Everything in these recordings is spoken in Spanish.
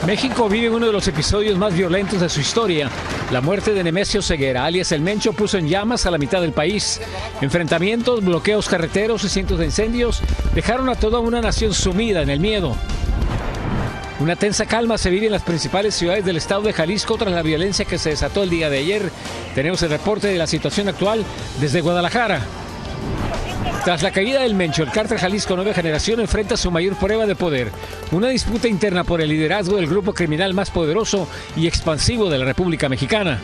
México vive uno de los episodios más violentos de su historia. La muerte de Nemesio Ceguera, alias El Mencho, puso en llamas a la mitad del país. Enfrentamientos, bloqueos carreteros y cientos de incendios dejaron a toda una nación sumida en el miedo. Una tensa calma se vive en las principales ciudades del estado de Jalisco tras la violencia que se desató el día de ayer. Tenemos el reporte de la situación actual desde Guadalajara. Tras la caída del Mencho, el cártel Jalisco Nueva Generación enfrenta su mayor prueba de poder, una disputa interna por el liderazgo del grupo criminal más poderoso y expansivo de la República Mexicana.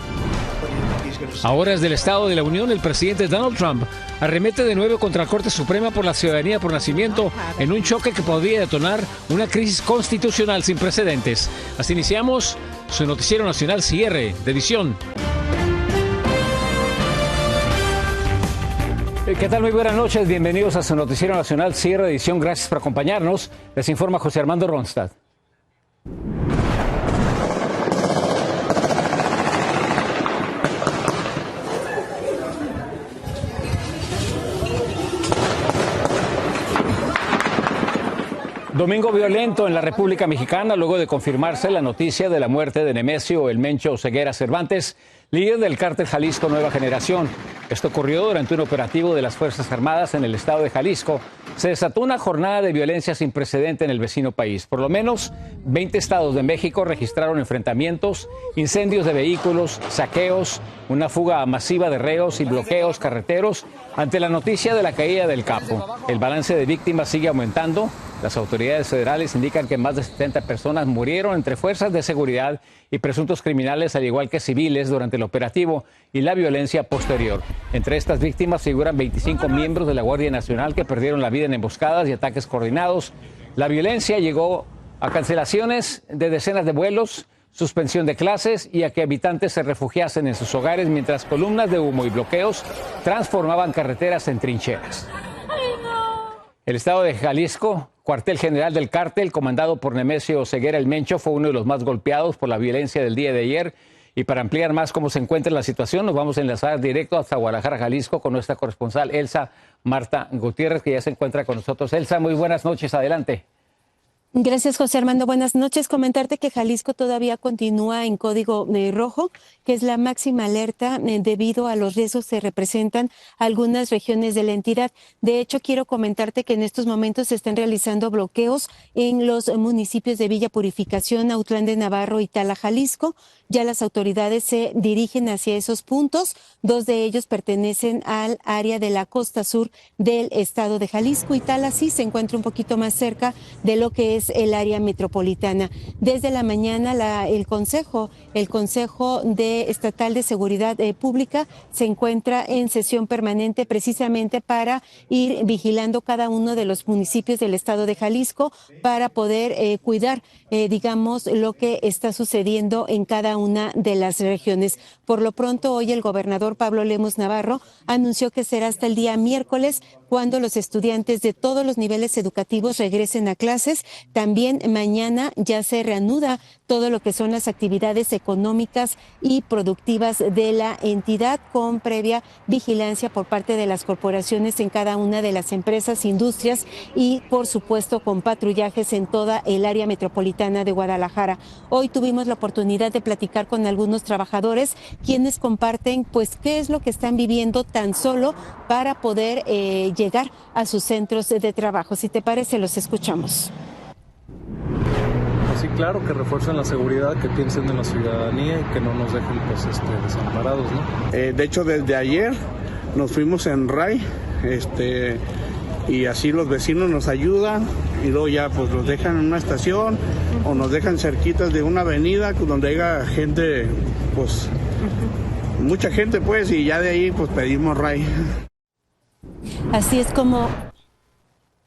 A horas del Estado de la Unión, el presidente Donald Trump arremete de nuevo contra la Corte Suprema por la ciudadanía por nacimiento en un choque que podría detonar una crisis constitucional sin precedentes. Así iniciamos su noticiero nacional cierre de edición. ¿Qué tal? Muy buenas noches. Bienvenidos a su noticiero nacional cierre de edición. Gracias por acompañarnos. Les informa José Armando Ronstadt. Domingo violento en la República Mexicana luego de confirmarse la noticia de la muerte de Nemesio El Mencho Ceguera Cervantes, líder del cártel Jalisco Nueva Generación. Esto ocurrió durante un operativo de las Fuerzas Armadas en el estado de Jalisco. Se desató una jornada de violencia sin precedente en el vecino país. Por lo menos 20 estados de México registraron enfrentamientos, incendios de vehículos, saqueos, una fuga masiva de reos y bloqueos carreteros ante la noticia de la caída del capo. El balance de víctimas sigue aumentando. Las autoridades federales indican que más de 70 personas murieron entre fuerzas de seguridad y presuntos criminales, al igual que civiles, durante el operativo y la violencia posterior. Entre estas víctimas figuran 25 miembros de la Guardia Nacional que perdieron la vida en emboscadas y ataques coordinados. La violencia llegó a cancelaciones de decenas de vuelos, suspensión de clases y a que habitantes se refugiasen en sus hogares mientras columnas de humo y bloqueos transformaban carreteras en trincheras. El estado de Jalisco, cuartel general del cártel, comandado por Nemesio Ceguera El Mencho, fue uno de los más golpeados por la violencia del día de ayer. Y para ampliar más cómo se encuentra la situación, nos vamos a enlazar directo hasta Guadalajara, Jalisco, con nuestra corresponsal Elsa Marta Gutiérrez, que ya se encuentra con nosotros. Elsa, muy buenas noches, adelante. Gracias, José Armando. Buenas noches. Comentarte que Jalisco todavía continúa en código rojo, que es la máxima alerta debido a los riesgos que representan algunas regiones de la entidad. De hecho, quiero comentarte que en estos momentos se están realizando bloqueos en los municipios de Villa Purificación, Autlán de Navarro y Tala, Jalisco. Ya las autoridades se dirigen hacia esos puntos. Dos de ellos pertenecen al área de la costa sur del estado de Jalisco y Tala sí se encuentra un poquito más cerca de lo que es el área metropolitana. Desde la mañana el Consejo Estatal de Seguridad Pública se encuentra en sesión permanente precisamente para ir vigilando cada uno de los municipios del estado de Jalisco para poder cuidar, digamos, lo que está sucediendo en cada una de las regiones. Por lo pronto, hoy el gobernador Pablo Lemos Navarro anunció que será hasta el día miércoles cuando los estudiantes de todos los niveles educativos regresen a clases. También mañana ya se reanuda todo lo que son las actividades económicas y productivas de la entidad con previa vigilancia por parte de las corporaciones en cada una de las empresas, industrias y por supuesto con patrullajes en toda el área metropolitana de Guadalajara. Hoy tuvimos la oportunidad de platicar con algunos trabajadores quienes comparten pues qué es lo que están viviendo tan solo para poder llegar a sus centros de trabajo. Si te parece, los escuchamos. Sí, claro, que refuercen la seguridad, que piensen en la ciudadanía y que no nos dejen pues, desamparados, ¿no? De hecho, desde ayer nos fuimos en RAI, y así los vecinos nos ayudan y luego ya pues los dejan en una estación o nos dejan cerquitas de una avenida donde haya gente, pues mucha gente pues, y ya de ahí pues pedimos RAI. Así es como...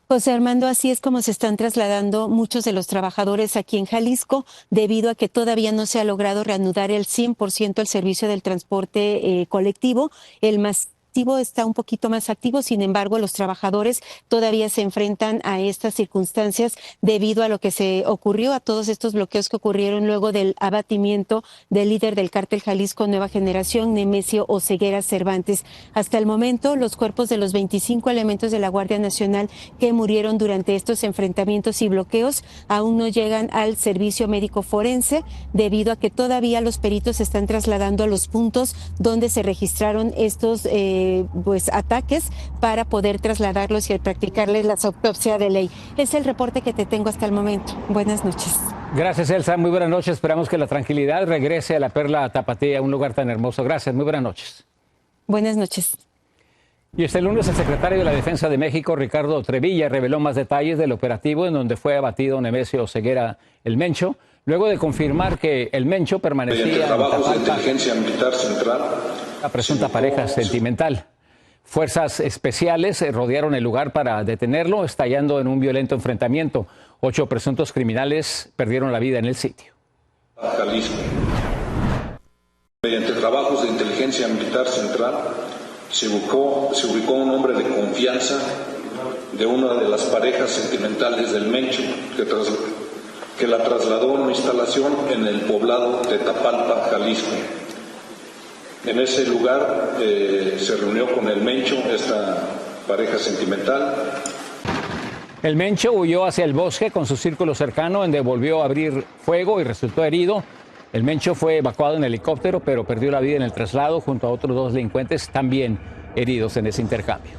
José Armando, así es como se están trasladando muchos de los trabajadores aquí en Jalisco, debido a que todavía no se ha logrado reanudar el 100% el servicio del transporte colectivo. El más operativo está un poquito más activo, sin embargo, los trabajadores todavía se enfrentan a estas circunstancias debido a lo que se ocurrió, a todos estos bloqueos que ocurrieron luego del abatimiento del líder del cártel Jalisco Nueva Generación, Nemesio Oseguera Cervantes. Hasta el momento, los cuerpos de los 25 elementos de la Guardia Nacional que murieron durante estos enfrentamientos y bloqueos aún no llegan al servicio médico forense, debido a que todavía los peritos se están trasladando a los puntos donde se registraron estos ataques para poder trasladarlos y practicarles la autopsia de ley. Es el reporte que te tengo hasta el momento. Buenas noches. Gracias, Elsa. Muy buenas noches. Esperamos que la tranquilidad regrese a la Perla Tapatía, un lugar tan hermoso. Gracias. Muy buenas noches. Buenas noches. Y este lunes el secretario de la Defensa de México, Ricardo Trevilla, reveló más detalles del operativo en donde fue abatido Nemesio Oseguera El Mencho, luego de confirmar que El Mencho permanecía en Tapalpa, la presunta pareja sentimental. Fuerzas especiales rodearon el lugar para detenerlo, estallando en un violento enfrentamiento. 8 presuntos criminales perdieron la vida en el sitio. Jalisco. Mediante trabajos de inteligencia militar central, se ubicó un hombre de confianza de una de las parejas sentimentales del Mencho, que la trasladó a una instalación en el poblado de Tapalpa, Jalisco. En ese lugar se reunió con el Mencho, esta pareja sentimental. El Mencho huyó hacia el bosque con su círculo cercano, donde volvió a abrir fuego y resultó herido. El Mencho fue evacuado en helicóptero, pero perdió la vida en el traslado junto a otros 2 delincuentes también heridos en ese intercambio.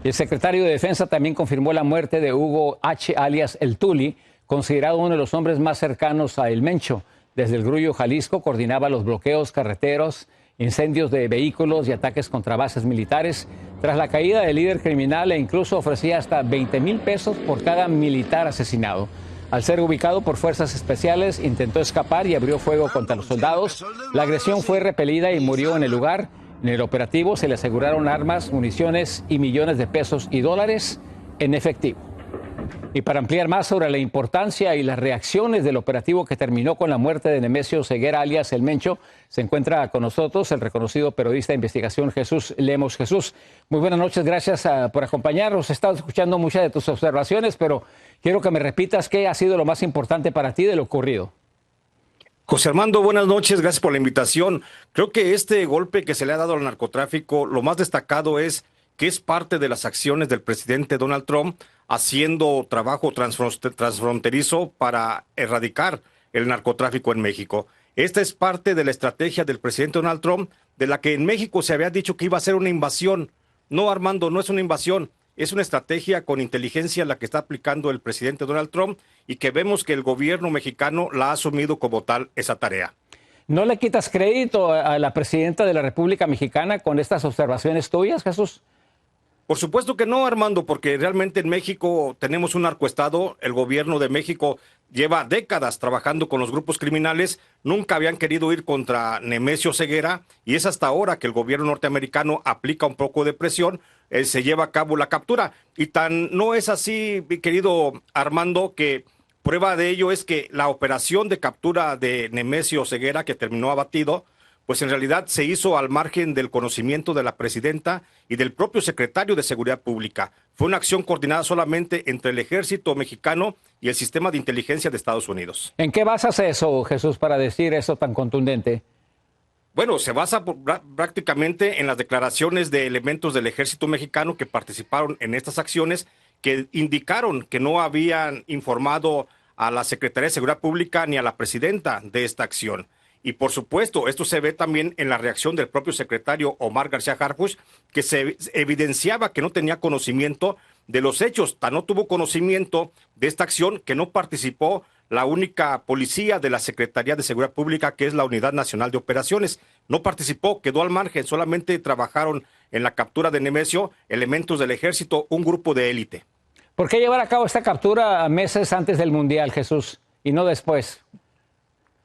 El secretario de Defensa también confirmó la muerte de Hugo H., alias El Tuli, considerado uno de los hombres más cercanos a El Mencho. Desde el Grullo, Jalisco, coordinaba los bloqueos carreteros, incendios de vehículos y ataques contra bases militares. Tras la caída del líder criminal, e incluso ofrecía hasta 20,000 pesos por cada militar asesinado. Al ser ubicado por fuerzas especiales, intentó escapar y abrió fuego contra los soldados. La agresión fue repelida y murió en el lugar. En el operativo se le aseguraron armas, municiones y millones de pesos y dólares en efectivo. Y para ampliar más sobre la importancia y las reacciones del operativo que terminó con la muerte de Nemesio Oseguera, alias El Mencho, se encuentra con nosotros el reconocido periodista de investigación Jesús Lemos. Jesús, muy buenas noches, gracias por acompañarnos. He estado escuchando muchas de tus observaciones, pero quiero que me repitas qué ha sido lo más importante para ti de lo ocurrido. José Armando, buenas noches, gracias por la invitación. Creo que este golpe que se le ha dado al narcotráfico, lo más destacado es que es parte de las acciones del presidente Donald Trump haciendo trabajo transfronterizo para erradicar el narcotráfico en México. Esta es parte de la estrategia del presidente Donald Trump, de la que en México se había dicho que iba a ser una invasión. No, Armando, no es una invasión, es una estrategia con inteligencia la que está aplicando el presidente Donald Trump y que vemos que el gobierno mexicano la ha asumido como tal esa tarea. ¿No le quitas crédito a la presidenta de la República Mexicana con estas observaciones tuyas, Jesús? Por supuesto que no, Armando, porque realmente en México tenemos un narcoestado. El gobierno de México lleva décadas trabajando con los grupos criminales. Nunca habían querido ir contra Nemesio Oseguera y es hasta ahora que el gobierno norteamericano aplica un poco de presión, se lleva a cabo la captura. Y tan no es así, mi querido Armando, que prueba de ello es que la operación de captura de Nemesio Oseguera, que terminó abatido, pues en realidad se hizo al margen del conocimiento de la presidenta y del propio secretario de Seguridad Pública. Fue una acción coordinada solamente entre el ejército mexicano y el sistema de inteligencia de Estados Unidos. ¿En qué basas eso, Jesús, para decir eso tan contundente? Bueno, se basa prácticamente en las declaraciones de elementos del ejército mexicano que participaron en estas acciones, que indicaron que no habían informado a la Secretaría de Seguridad Pública ni a la presidenta de esta acción. Y por supuesto, esto se ve también en la reacción del propio secretario Omar García Harfuch, que se evidenciaba que no tenía conocimiento de los hechos. Tan no tuvo conocimiento de esta acción que no participó la única policía de la Secretaría de Seguridad Pública, que es la Unidad Nacional de Operaciones. No participó, quedó al margen, solamente trabajaron en la captura de Nemesio elementos del ejército, un grupo de élite. ¿Por qué llevar a cabo esta captura meses antes del Mundial, Jesús, y no después?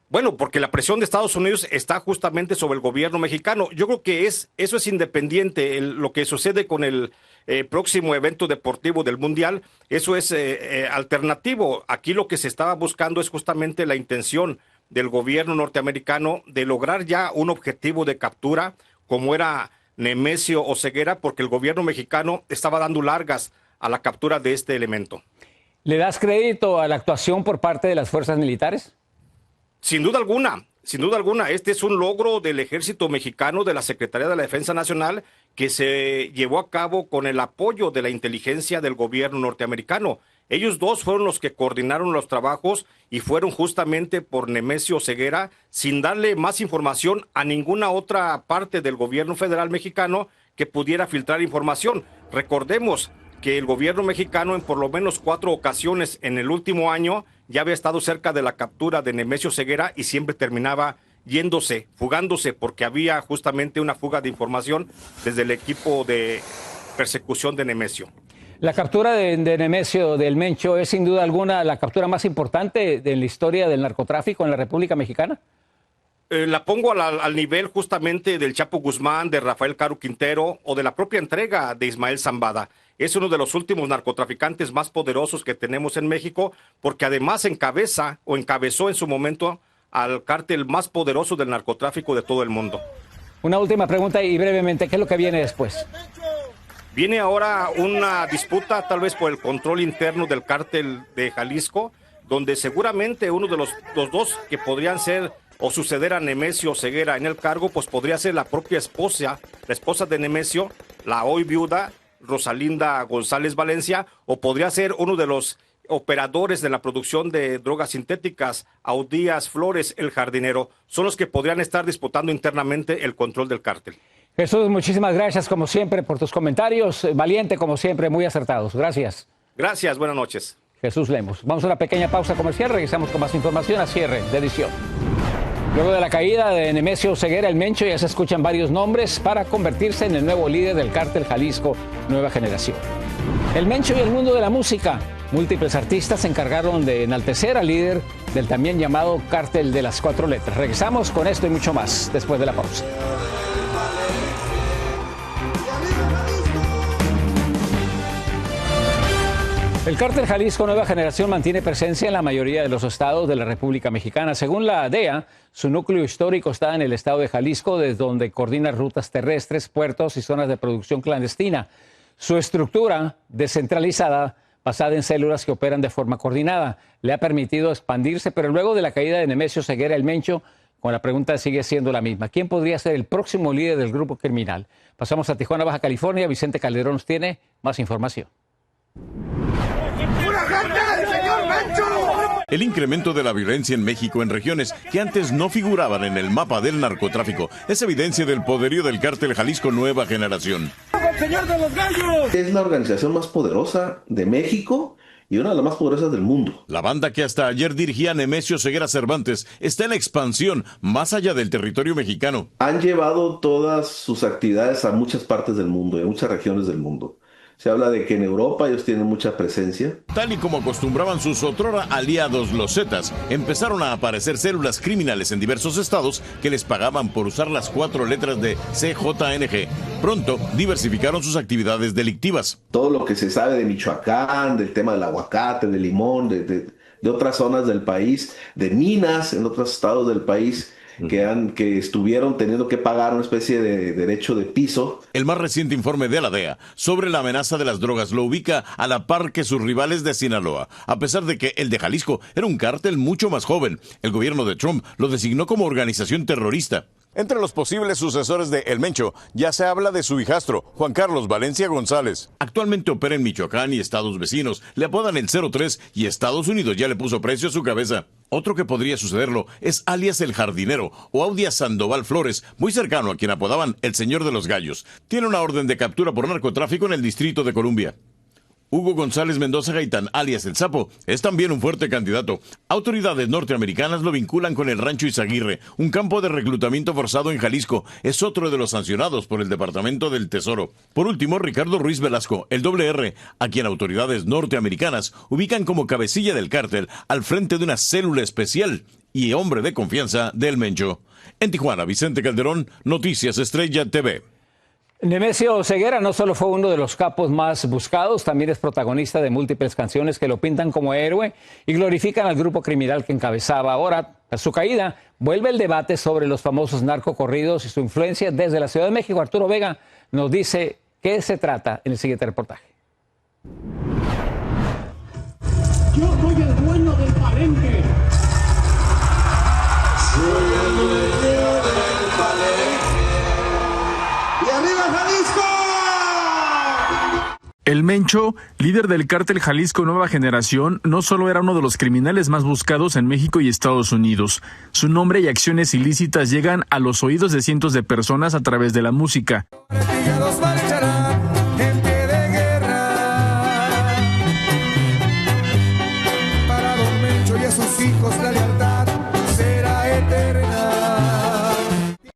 Bueno, porque la presión de Estados Unidos está justamente sobre el gobierno mexicano. Yo creo que eso es independiente. Lo que sucede con el próximo evento deportivo del Mundial, eso es alternativo. Aquí lo que se estaba buscando es justamente la intención del gobierno norteamericano de lograr ya un objetivo de captura, como era Nemesio Oseguera, porque el gobierno mexicano estaba dando largas a la captura de este elemento. ¿Le das crédito a la actuación por parte de las fuerzas militares? Sin duda alguna. Sin duda alguna, este es un logro del ejército mexicano, de la Secretaría de la Defensa Nacional, que se llevó a cabo con el apoyo de la inteligencia del gobierno norteamericano. Ellos dos fueron los que coordinaron los trabajos y fueron justamente por Nemesio Oseguera, sin darle más información a ninguna otra parte del gobierno federal mexicano que pudiera filtrar información. Recordemos que el gobierno mexicano en por lo menos 4 ocasiones en el último año ya había estado cerca de la captura de Nemesio Oseguera y siempre terminaba yéndose, fugándose, porque había justamente una fuga de información desde el equipo de persecución de Nemesio. La captura de Nemesio del Mencho es sin duda alguna la captura más importante de la historia del narcotráfico en la República Mexicana. La pongo al nivel justamente del Chapo Guzmán, de Rafael Caro Quintero o de la propia entrega de Ismael Zambada. Es uno de los últimos narcotraficantes más poderosos que tenemos en México, porque además encabezó en su momento al cártel más poderoso del narcotráfico de todo el mundo. Una última pregunta y brevemente, ¿qué es lo que viene después? Viene ahora una disputa tal vez por el control interno del cártel de Jalisco, donde seguramente uno de los dos que podrían ser o suceder a Nemesio Oseguera en el cargo, pues podría ser la propia esposa, la esposa de Nemesio, la hoy viuda Rosalinda González Valencia, o podría ser uno de los operadores de la producción de drogas sintéticas, Audías Flores, el jardinero. Son los que podrían estar disputando internamente el control del cártel. Jesús, muchísimas gracias como siempre por tus comentarios. Valiente como siempre, muy acertados. Gracias. Gracias, buenas noches. Jesús Lemos. Vamos a una pequeña pausa comercial, regresamos con más información a cierre de edición. Luego de la caída de Nemesio Oseguera el Mencho, ya se escuchan varios nombres para convertirse en el nuevo líder del cártel Jalisco Nueva Generación. El Mencho y el mundo de la música. Múltiples artistas se encargaron de enaltecer al líder del también llamado Cártel de las 4 letras. Regresamos con esto y mucho más después de la pausa. El cártel Jalisco Nueva Generación mantiene presencia en la mayoría de los estados de la República Mexicana. Según la DEA, su núcleo histórico está en el estado de Jalisco, desde donde coordina rutas terrestres, puertos y zonas de producción clandestina. Su estructura descentralizada, basada en células que operan de forma coordinada, le ha permitido expandirse, pero luego de la caída de Nemesio Oseguera el Mencho, con la pregunta sigue siendo la misma. ¿Quién podría ser el próximo líder del grupo criminal? Pasamos a Tijuana, Baja California. Vicente Calderón nos tiene más información. El incremento de la violencia en México en regiones que antes no figuraban en el mapa del narcotráfico es evidencia del poderío del cártel Jalisco Nueva Generación. Es la organización más poderosa de México y una de las más poderosas del mundo. La banda que hasta ayer dirigía Nemesio Oseguera Cervantes está en expansión más allá del territorio mexicano. Han llevado todas sus actividades a muchas partes del mundo y a muchas regiones del mundo. Se habla de que en Europa ellos tienen mucha presencia. Tal y como acostumbraban sus otrora aliados los Zetas, empezaron a aparecer células criminales en diversos estados que les pagaban por usar las 4 letras de CJNG. Pronto diversificaron sus actividades delictivas. Todo lo que se sabe de Michoacán, del tema del aguacate, del limón, de otras zonas del país, de minas en otros estados del país, que estuvieron teniendo que pagar una especie de derecho de piso. El más reciente informe de la DEA sobre la amenaza de las drogas lo ubica a la par que sus rivales de Sinaloa. A pesar de que el de Jalisco era un cártel mucho más joven, el gobierno de Trump lo designó como organización terrorista. Entre los posibles sucesores de El Mencho ya se habla de su hijastro, Juan Carlos Valencia González. Actualmente opera en Michoacán y estados vecinos. Le apodan el 03 y Estados Unidos ya le puso precio a su cabeza. Otro que podría sucederlo es alias el jardinero o Audías Sandoval Flores, muy cercano a quien apodaban el Señor de los Gallos. Tiene una orden de captura por narcotráfico en el Distrito de Columbia. Hugo González Mendoza Gaitán, alias El Sapo, es también un fuerte candidato. Autoridades norteamericanas lo vinculan con el Rancho Izaguirre, un campo de reclutamiento forzado en Jalisco. Es otro de los sancionados por el Departamento del Tesoro. Por último, Ricardo Ruiz Velasco, el R, a quien autoridades norteamericanas ubican como cabecilla del cártel al frente de una célula especial y hombre de confianza del Mencho. En Tijuana, Vicente Calderón, Noticias Estrella TV. Nemesio Ceguera no solo fue uno de los capos más buscados, también es protagonista de múltiples canciones que lo pintan como héroe y glorifican al grupo criminal que encabezaba. Ahora, a su caída, vuelve el debate sobre los famosos narcocorridos y su influencia desde la Ciudad de México. Arturo Vega nos dice qué se trata en el siguiente reportaje. Yo soy el dueño del palenque. Soy el dueño del palenque. ¡Y arriba Jalisco! El Mencho, líder del cártel Jalisco Nueva Generación, no solo era uno de los criminales más buscados en México y Estados Unidos. Su nombre y acciones ilícitas llegan a los oídos de cientos de personas a través de la música.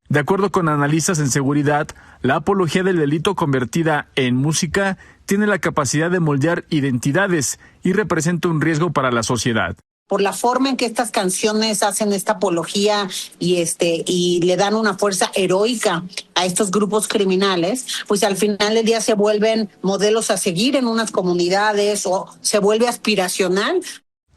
De acuerdo con analistas en seguridad, la apología del delito convertida en música tiene la capacidad de moldear identidades y representa un riesgo para la sociedad. Por la forma en que estas canciones hacen esta apología y le dan una fuerza heroica a estos grupos criminales, pues al final del día se vuelven modelos a seguir en unas comunidades o se vuelve aspiracional.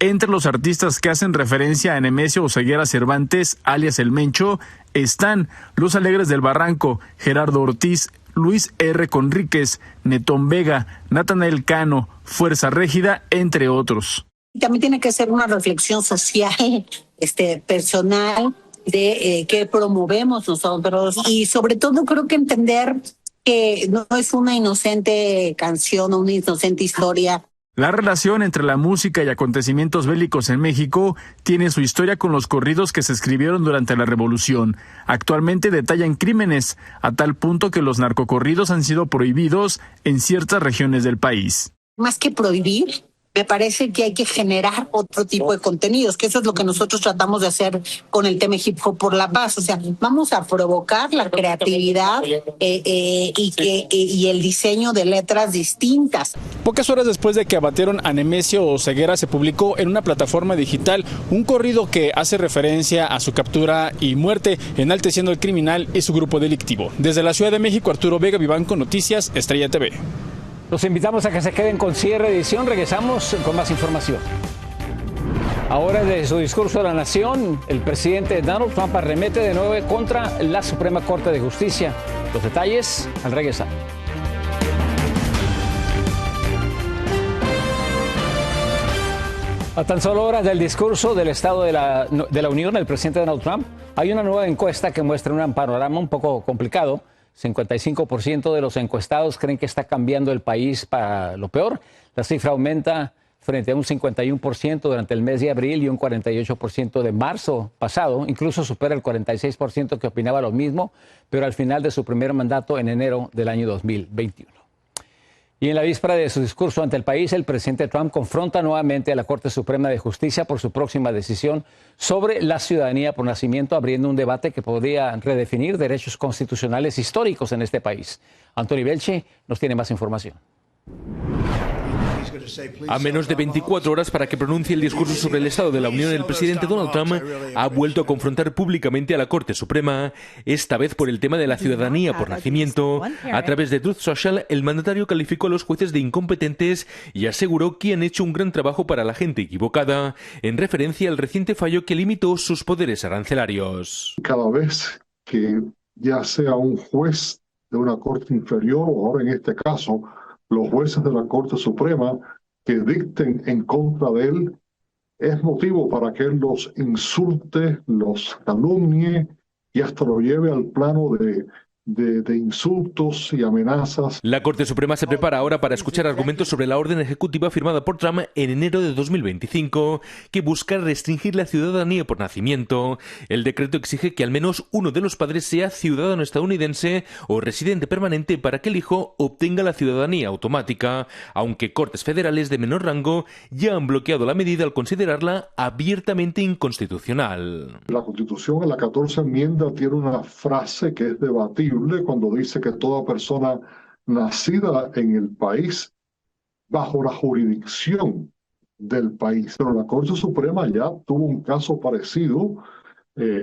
Entre los artistas que hacen referencia a Nemesio Ceguera Cervantes, alias El Mencho, están Los Alegres del Barranco, Gerardo Ortiz, Luis R. Conríquez, Netón Vega, Natanael Cano, Fuerza Régida, entre otros. También tiene que ser una reflexión social, personal, de qué promovemos nosotros. Y sobre todo creo que entender que no es una inocente canción o una inocente historia. La relación entre la música y acontecimientos bélicos en México tiene su historia con los corridos que se escribieron durante la Revolución. Actualmente detallan crímenes, a tal punto que los narcocorridos han sido prohibidos en ciertas regiones del país. Más que prohibir, me parece que hay que generar otro tipo de contenidos, que eso es lo que nosotros tratamos de hacer con el tema Hip Hop por la Paz. O sea, vamos a provocar la creatividad y el diseño de letras distintas. Pocas horas después de que abatieron a Nemesio Ceguera, se publicó en una plataforma digital un corrido que hace referencia a su captura y muerte, enalteciendo al criminal y su grupo delictivo. Desde la Ciudad de México, Arturo Vega, Vivanco Noticias, Estrella TV. Los invitamos a que se queden con cierre de edición. Regresamos con más información. Ahora, de su discurso a la nación, el presidente Donald Trump arremete de nuevo contra la Suprema Corte de Justicia. Los detalles al regresar. A tan solo horas del discurso del Estado de la Unión, el presidente Donald Trump, hay una nueva encuesta que muestra un panorama un poco complicado. 55% de los encuestados creen que está cambiando el país para lo peor. La cifra aumenta frente a un 51% durante el mes de abril y un 48% de marzo pasado. Incluso supera el 46% que opinaba lo mismo, pero al final de su primer mandato en enero del año 2021. Y en la víspera de su discurso ante el país, el presidente Trump confronta nuevamente a la Corte Suprema de Justicia por su próxima decisión sobre la ciudadanía por nacimiento, abriendo un debate que podría redefinir derechos constitucionales históricos en este país. Anthony Belchi nos tiene más información. A menos de 24 horas para que pronuncie el discurso sobre el Estado de la Unión, el presidente Donald Trump ha vuelto a confrontar públicamente a la Corte Suprema, esta vez por el tema de la ciudadanía por nacimiento. A través de Truth Social, el mandatario calificó a los jueces de incompetentes y aseguró que han hecho un gran trabajo para la gente equivocada, en referencia al reciente fallo que limitó sus poderes arancelarios. Cada vez que ya sea un juez de una corte inferior o ahora en este caso los jueces de la Corte Suprema que dicten en contra de él, es motivo para que él los insulte, los calumnie y hasta lo lleve al plano de insultos y amenazas. La Corte Suprema se prepara ahora para escuchar argumentos sobre la orden ejecutiva firmada por Trump en enero de 2025, que busca restringir la ciudadanía por nacimiento. El decreto exige que al menos uno de los padres sea ciudadano estadounidense o residente permanente para que el hijo obtenga la ciudadanía automática, aunque cortes federales de menor rango ya han bloqueado la medida al considerarla abiertamente inconstitucional. La Constitución en la 14ª enmienda tiene una frase que es debatible cuando dice que toda persona nacida en el país bajo la jurisdicción del país. Pero la Corte Suprema ya tuvo un caso parecido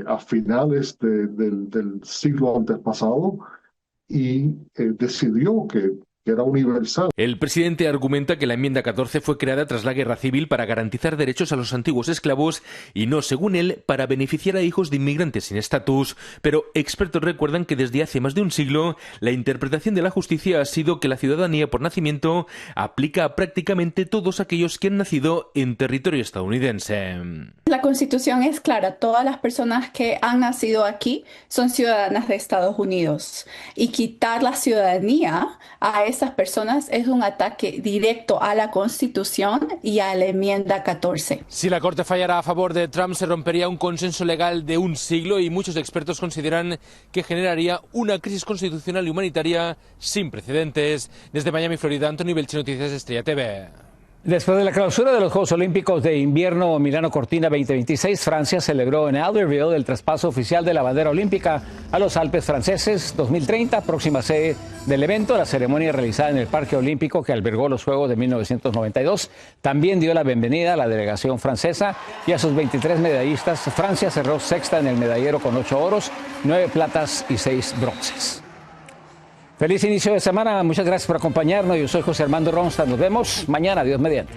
a finales del siglo antepasado y decidió que era universal. El presidente argumenta que la enmienda 14 fue creada tras la guerra civil para garantizar derechos a los antiguos esclavos y no, según él, para beneficiar a hijos de inmigrantes sin estatus. Pero expertos recuerdan que desde hace más de un siglo la interpretación de la justicia ha sido que la ciudadanía por nacimiento aplica a prácticamente todos aquellos que han nacido en territorio estadounidense. La Constitución es clara, todas las personas que han nacido aquí son ciudadanas de Estados Unidos y quitar la ciudadanía a esas personas es un ataque directo a la Constitución y a la enmienda 14. Si la Corte fallara a favor de Trump, se rompería un consenso legal de un siglo y muchos expertos consideran que generaría una crisis constitucional y humanitaria sin precedentes. Desde Miami, Florida, Antonio Belchi, Noticias Estrella TV. Después de la clausura de los Juegos Olímpicos de Invierno Milano Cortina 2026, Francia celebró en Albertville el traspaso oficial de la bandera olímpica a los Alpes franceses 2030, próxima sede del evento. La ceremonia realizada en el Parque Olímpico que albergó los Juegos de 1992 también dio la bienvenida a la delegación francesa y a sus 23 medallistas. Francia cerró sexta en el medallero con 8 oros, 9 platas y 6 bronces. Feliz inicio de semana, muchas gracias por acompañarnos. Yo soy José Armando Ronstadt, nos vemos mañana, Dios mediante.